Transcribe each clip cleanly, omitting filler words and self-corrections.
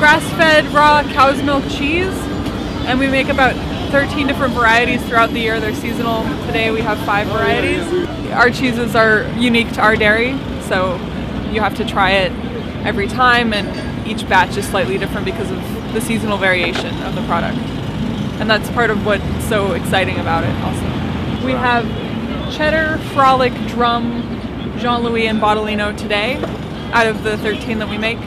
grass-fed raw cow's milk cheese, and we make about 13 different varieties throughout the year. They're seasonal. Today we have 5 varieties. Our cheeses are unique to our dairy, so you have to try it every time, and each batch is slightly different because of the seasonal variation of the product. And that's part of what's so exciting about it also. We have cheddar, frolic, drum, Jean-Louis, and Botolino today out of the 13 that we make.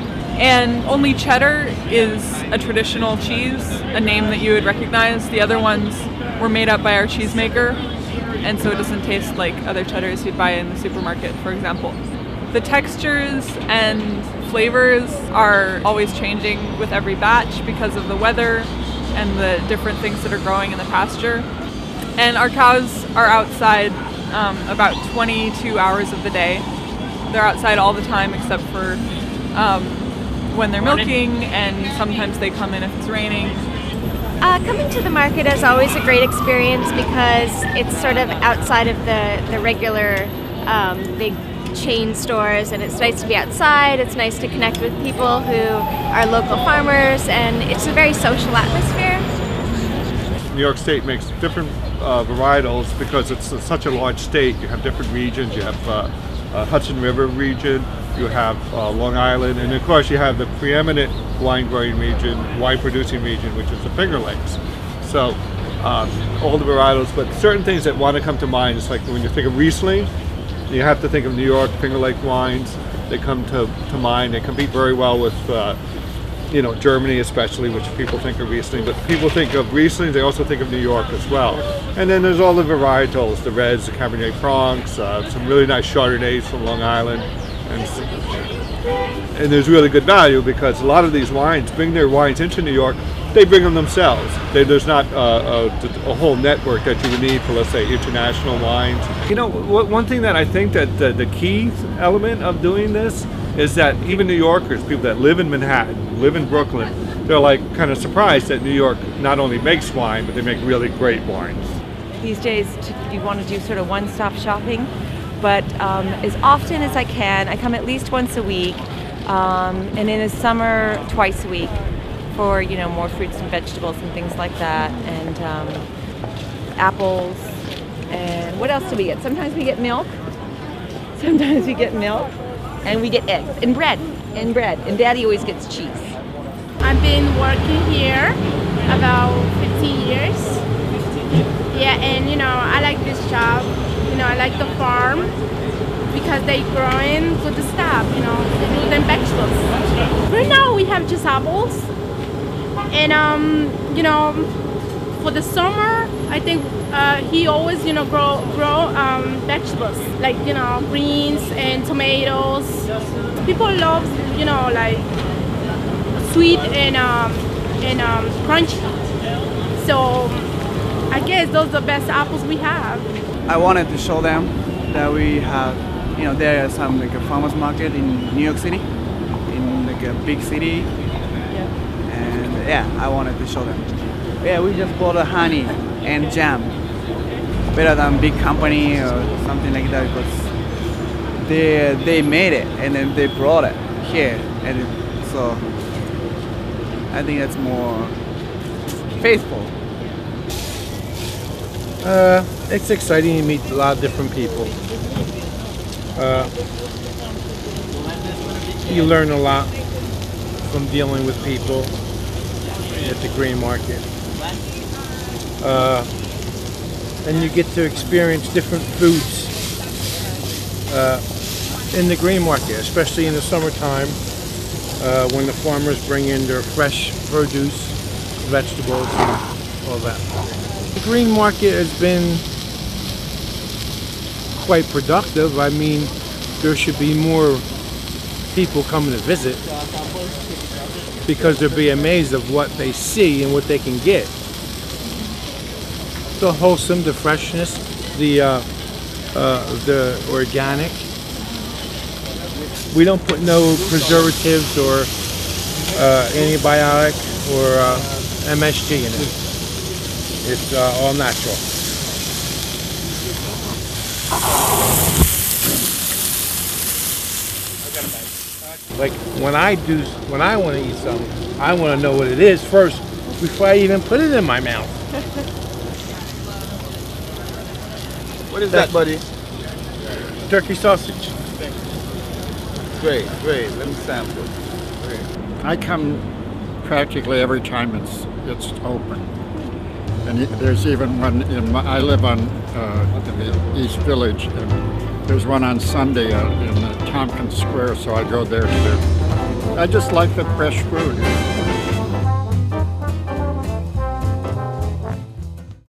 And only cheddar is a traditional cheese, a name that you would recognize. The other ones were made up by our cheesemaker, and so it doesn't taste like other cheddars you'd buy in the supermarket, for example. The textures and flavors are always changing with every batch because of the weather and the different things that are growing in the pasture. And our cows are outside about 22 hours of the day. They're outside all the time except for when they're milking, and sometimes they come in if it's raining. Coming to the market is always a great experience because it's sort of outside of the regular big chain stores, and it's nice to be outside. It's nice to connect with people who are local farmers, and it's a very social atmosphere. New York State makes different varietals because it's such a large state. You have different regions. You have Hudson River region, you have Long Island, and of course you have the preeminent wine growing region, wine producing region, which is the Finger Lakes. So all the varietals, but certain things that want to come to mind is like when you think of Riesling, you have to think of New York Finger Lake wines. They come to mind. They compete very well with you know, Germany especially, which people think of Riesling, but people think of Riesling, they also think of New York as well. And then there's all the varietals, the Reds, the Cabernet Francs, some really nice Chardonnays from Long Island, and there's really good value because a lot of these wines bring their wines into New York. They bring them themselves. There's not a whole network that you would need for, let's say, international wines. You know, one thing that I think that the key element of doing this is that even New Yorkers, people that live in Manhattan, live in Brooklyn, they're like kind of surprised that New York not only makes wine, but they make really great wines. These days, you want to do sort of one-stop shopping, but as often as I can, I come at least once a week, and in the summer, twice a week for, you know, more fruits and vegetables and things like that, and apples, and what else do we get? Sometimes we get milk. Sometimes we get milk. And we get eggs and bread, and Daddy always gets cheese. I've been working here about 15 years. Yeah, and you know, I like this job. You know, I like the farm because they growing good stuff, you know, fruit and vegetables. Right now we have just apples, and you know, for the summer, I think he always, you know, grow vegetables like, you know, greens and tomatoes. People love, you know, like sweet and crunchy. So I guess those are the best apples we have. I wanted to show them that we have, you know, there are some like a farmers market in New York City, in like a big city. Yeah. And yeah, I wanted to show them. Yeah, we just bought a honey and jam. Better than big company or something like that because they made it and then they brought it here, and so I think that's more faithful. It's exciting to meet a lot of different people. You learn a lot from dealing with people at the Green Market. And you get to experience different foods in the Green Market, especially in the summertime when the farmers bring in their fresh produce, vegetables, and all that. The Green Market has been quite productive. I mean, there should be more people coming to visit because they'll be amazed of what they see and what they can get. The wholesome, the freshness, the organic. We don't put no preservatives or antibiotic or MSG in it. It's all natural. Like when I want to eat something, I want to know what it is first before I even put it in my mouth. What is that, buddy? Turkey sausage. Great, great. Let me sample. Great. I come practically every time it's open. And there's even one I live on the East Village, and there's one on Sunday in Tompkins Square, so I go there too. I just like the fresh food.